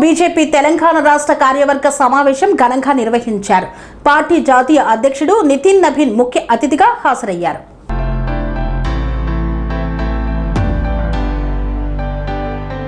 BJP Telangana రాష్ట్ర కార్యవర్గ సమావేశం ఘనంగా నిర్వహించారు. పార్టీ జాతీయ అధ్యక్షుడు నితిన్ నబీన్ ముఖ్య అతిథిగా హాజరయ్యారు.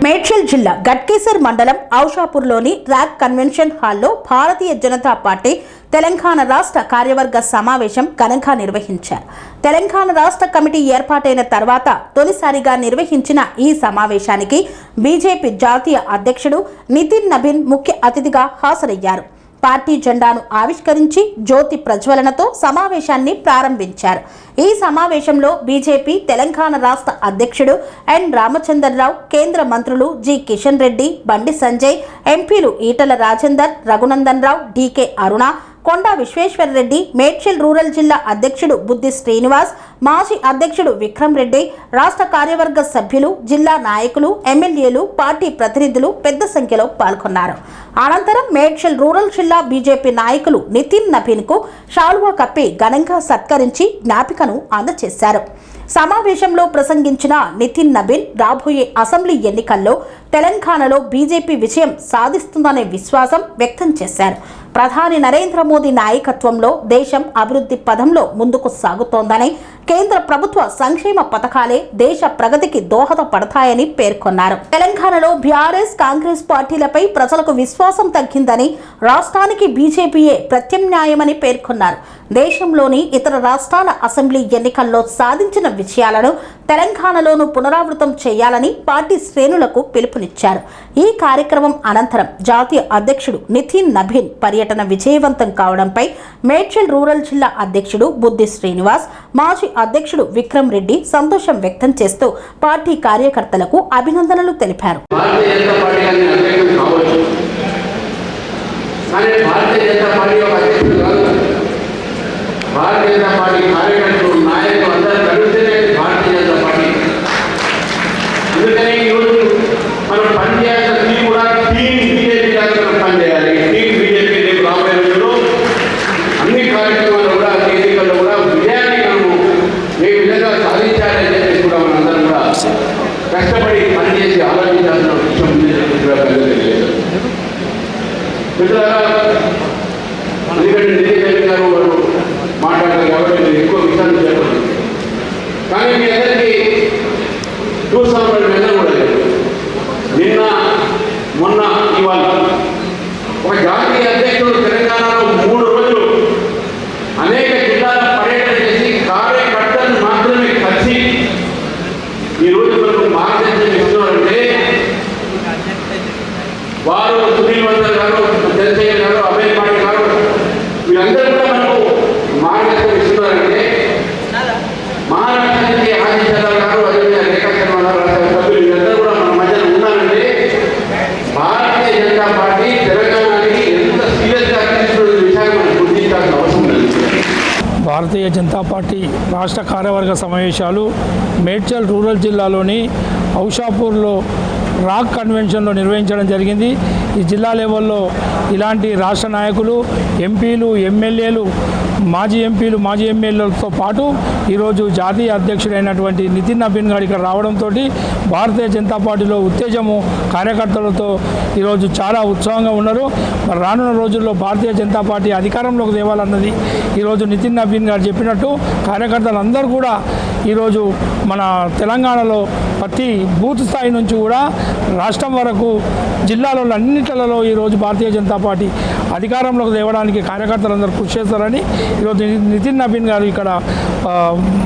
మేడ్చల్ జిల్లా గట్కేసర్ మండలం ఔషాపూర్లోని ర్యాక్ కన్వెన్షన్ హాల్లో భారతీయ జనతా పార్టీ తెలంగాణ రాష్ట్ర కార్యవర్గ సమావేశం ఘనంగా నిర్వహించారు. తెలంగాణ రాష్ట్ర కమిటీ ఏర్పాటైన తర్వాత తొలిసారిగా నిర్వహించిన ఈ సమావేశానికి బీజేపీ జాతీయ అధ్యక్షుడు నితిన్ నబీన్ ముఖ్య అతిథిగా హాజరయ్యారు. పార్టీ జెండాను ఆవిష్కరించి జ్యోతి ప్రజ్వలనతో సమావేశాన్ని ప్రారంభించారు. ఈ సమావేశంలో బీజేపీ తెలంగాణ రాష్ట్ర అధ్యక్షుడు ఎన్ రామచంద్రరావు, కేంద్ర మంత్రులు జి కిషన్ రెడ్డి, బండి సంజయ్, ఎంపీలు ఈటల రాజేందర్, రఘునందన్ రావు, డీకే అరుణ, కొండా విశ్వేశ్వరరెడ్డి, మేడ్చల్ రూరల్ జిల్లా అధ్యక్షుడు బుద్ధి శ్రీనివాస్, మాజీ అధ్యక్షుడు విక్రమ్ రెడ్డి, రాష్ట్ర కార్యవర్గ సభ్యులు, జిల్లా నాయకులు, ఎమ్మెల్యేలు, పార్టీ ప్రతినిధులు పెద్ద సంఖ్యలో పాల్గొన్నారు. అనంతరం మేడ్చల్ రూరల్ జిల్లా బీజేపీ నాయకులు నితిన్ నబీన్ కు షాల్వా కప్పి ఘనంగా సత్కరించి జ్ఞాపికను అందజేశారు. సమావేశంలో ప్రసంగించిన నితిన్ నబీన్ రాబోయే అసెంబ్లీ ఎన్నికల్లో తెలంగాణలో బీజేపీ విజయం సాధిస్తుందనే విశ్వాసం వ్యక్తం చేశారు. ప్రధాని నరేంద్ర మోదీ నాయకత్వంలో దేశం అభివృద్ధి పథంలో ముందుకు సాగుతోందని, కేంద్ర ప్రభుత్వ సంక్షేమ పథకాలే దేశ ప్రగతికి దోహదపడతాయని పేర్కొన్నారు. తెలంగాణలో బీఆర్ఎస్, కాంగ్రెస్ పార్టీలపై ప్రజలకు విశ్వాసం తగ్గిందని, రాష్ట్రానికి బీజేపీయే ప్రత్యామ్నాయమని పేర్కొన్నారు. దేశంలోని ఇతర రాష్ట్రాల అసెంబ్లీ ఎన్నికల్లో సాధించిన విజయాలను తెలంగాణలోనూ పునరావృతం చేయాలని పార్టీ శ్రేణులకు పిలుపునిచ్చారు. ఈ కార్యక్రమం అనంతరం జాతీయ అధ్యక్షుడు నితిన్ నబీన్ పర్యటన విజయవంతం కావడంపై మేడ్చల్ రూరల్ జిల్లా అధ్యక్షుడు బుద్ధి శ్రీనివాస్, మాజీ అధ్యక్షుడు విక్రమ్ రెడ్డి సంతోషం వ్యక్తం చేస్తూ పార్టీ కార్యకర్తలకు అభినందనలు తెలిపారు. భారతీయ జనతా పార్టీ కార్యకర్తలు, నాయకులు అందరూ కలిస్తేనే భారతీయ జనతా పార్టీ. అందుకని ఈరోజు మనం పనిచేయాల్సిన టీం కూడా టీం బీజేపీ లాగా మనం పనిచేయాలి. టీం బీజేపీ రేపు రాబోయే రోజుల్లో అన్ని కార్యక్రమాలు కూడా ఎన్నికల్లో కూడా విజయాన్ని మనము ఏ విధంగా సాధించాలని చెప్పేసి కూడా మనం అందరం కూడా కష్టపడి పనిచేసి ఆలోచించాల్సిన విషయం కూడా తెలియజేశారు. మిత్రులారా, ఎందుకంటే నితిన్ గారు వారు మాట్లాడారు కాబట్టి నేను ఎక్కువ విషయాలు చెప్పను. కానీ మీ అందరికీ చూస్తాను కూడా లేదు. నిన్న మొన్న ఇవాళ ఒక జాతీయ అధ్యక్షుడు తెలంగాణలో 3 రోజులు అనేక జిల్లాల పర్యటన చేసి కార్యకర్తలను మాత్రమే కలిసి ఈరోజు మనకు మార్గదర్శనం ఇస్తున్నారంటే వారు సునీల్ వందర్ గారు, చంద్రశేఖర్ గారు, అభయ్ పాటి గారు వీళ్ళందరూ కూడా మనకు మార్గదర్శనం ఇస్తున్నారంటే మహారాష్ట్ర నుంచి ఆదిత్య గారు, అదేవిధంగా రేఖా శర్మ గారు, రాష్ట్ర సభ్యులు వీళ్ళందరూ కూడా మన మధ్యన ఉన్నారంటే భారతీయ జనతా పార్టీ తెలంగాణకి ఎంత సీరియస్గా తీసుకున్న విషయాన్ని మనం గుర్తించాల్సిన అవసరం లేదు. భారతీయ జనతా పార్టీ రాష్ట్ర కార్యవర్గ సమావేశాలు మేడ్చల్ రూరల్ జిల్లాలోని ఔషాపూర్లో రాక్ కన్వెన్షన్లో నిర్వహించడం జరిగింది. ఈ జిల్లా లెవెల్లో ఇలాంటి రాష్ట్ర నాయకులు, ఎంపీలు, ఎమ్మెల్యేలు, మాజీ ఎంపీలు, మాజీ ఎమ్మెల్యేలతో పాటు ఈరోజు జాతీయ అధ్యక్షుడైనటువంటి నితిన్ నబీన్ గారు ఇక్కడ రావడంతో భారతీయ జనతా పార్టీలో ఉత్తేజము, కార్యకర్తలతో ఈరోజు చాలా ఉత్సాహంగా ఉన్నారు. మరి రానున్న రోజుల్లో భారతీయ జనతా పార్టీ అధికారంలోకి తేవాలన్నది ఈరోజు నితిన్ నబీన్ గారు చెప్పినట్టు కార్యకర్తలందరూ కూడా ఈరోజు మన తెలంగాణలో ప్రతి బూత్ స్థాయి నుంచి కూడా రాష్ట్రం వరకు జిల్లాలో అన్నింటిలో ఈరోజు భారతీయ జనతా పార్టీ అధికారంలోకి తేవడానికి కార్యకర్తలందరూ కృషి చేస్తారని ఈరోజు నితిన్ నబీన్ గారు ఇక్కడ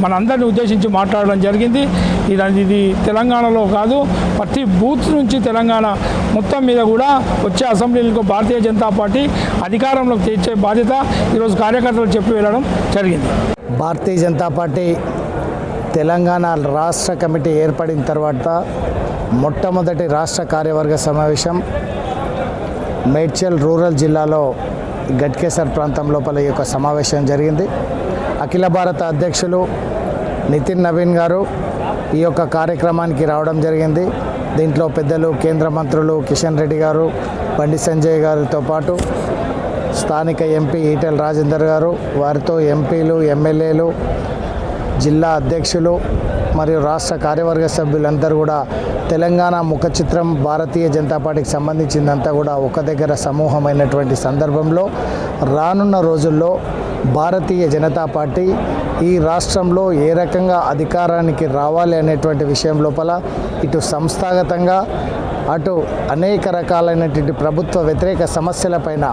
మనందరినీ ఉద్దేశించి మాట్లాడడం జరిగింది. ఇది తెలంగాణలో కాదు, ప్రతి బూత్ నుంచి తెలంగాణ మొత్తం మీద కూడా వచ్చే అసెంబ్లీలకు భారతీయ జనతా పార్టీ అధికారంలోకి తెచ్చే బాధ్యత ఈరోజు కార్యకర్తలు చెప్పి వెళ్ళడం జరిగింది. భారతీయ జనతా పార్టీ తెలంగాణ రాష్ట్ర కమిటీ ఏర్పడిన తర్వాత మొట్టమొదటి రాష్ట్ర కార్యవర్గ సమావేశం మేడ్చల్ రూరల్ జిల్లాలో గట్కేసర్ ప్రాంతం లోపల ఈ యొక్క సమావేశం జరిగింది. అఖిల భారత అధ్యక్షులు నితిన్ నబీన్ గారు ఈ యొక్క కార్యక్రమానికి రావడం జరిగింది. దీంట్లో పెద్దలు కేంద్ర మంత్రులు కిషన్ రెడ్డి గారు, బండి సంజయ్ గారితో పాటు స్థానిక ఎంపీ ఈటల రాజేందర్ గారు, వారితో ఎంపీలు, ఎమ్మెల్యేలు, జిల్లా అధ్యక్షులు మరియు రాష్ట్ర కార్యవర్గ సభ్యులందరూ కూడా తెలంగాణ ముఖ చిత్రం భారతీయ జనతా పార్టీకి సంబంధించిందంతా కూడా ఒక దగ్గర సమూహమైనటువంటి సందర్భంలో రానున్న రోజుల్లో భారతీయ జనతా పార్టీ ఈ రాష్ట్రంలో ఏ రకంగా అధికారానికి రావాలి అనేటువంటి విషయం లోపల ఇటు సంస్థాగతంగా అటు అనేక రకాలైనటువంటి ప్రభుత్వ వ్యతిరేక సమస్యలపైన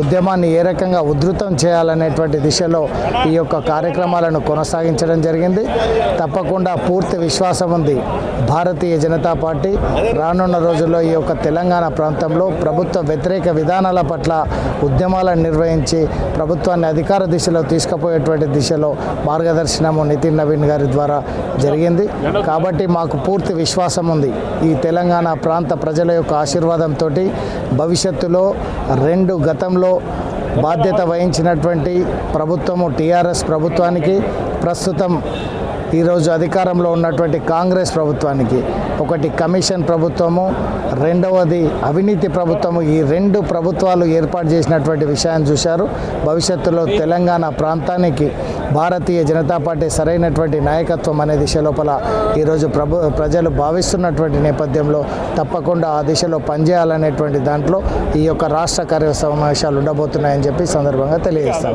ఉద్యమాన్ని ఏ రకంగా ఉధృతం చేయాలనేటువంటి దిశలో ఈ యొక్క కార్యక్రమాలను కొనసాగించడం జరిగింది. తప్పకుండా పూర్తి విశ్వాసం ఉంది భారతీయ జనతా పార్టీ రానున్న రోజుల్లో ఈ యొక్క తెలంగాణ ప్రాంతంలో ప్రభుత్వ వ్యతిరేక విధానాల పట్ల ఉద్యమాలను నిర్వహించి ప్రభుత్వాన్ని అధికార దిశలో తీసుకుపోయేటువంటి దిశలో మార్గదర్శనము నితిన్ నవీన్ గారి ద్వారా జరిగింది. కాబట్టి మాకు పూర్తి విశ్వాసం ఉంది ఈ తెలంగాణ ప్రాంత ప్రజల యొక్క ఆశీర్వాదంతో భవిష్యత్తులో గతంలో బాధ్యత వహించినటువంటి ప్రభుత్వము టీఆర్ఎస్ ప్రభుత్వానికి, ప్రస్తుతం ఈరోజు అధికారంలో ఉన్నటువంటి కాంగ్రెస్ ప్రభుత్వానికి, ఒకటి కమిషన్ ప్రభుత్వము, రెండవది అవినీతి ప్రభుత్వము, ఈ 2 ప్రభుత్వాలు ఏర్పాటు చేసినటువంటి విషయాన్ని చూశారు. భవిష్యత్తులో తెలంగాణ ప్రాంతానికి భారతీయ జనతా పార్టీ సరైనటువంటి నాయకత్వం అనే దిశ లోపల ఈరోజు ప్రజలు భావిస్తున్నటువంటి నేపథ్యంలో తప్పకుండా ఆ దిశలో పనిచేయాలనేటువంటి దాంట్లో ఈ యొక్క రాష్ట్ర కార్య సమావేశాలు ఉండబోతున్నాయని చెప్పి సందర్భంగా తెలియజేస్తాం.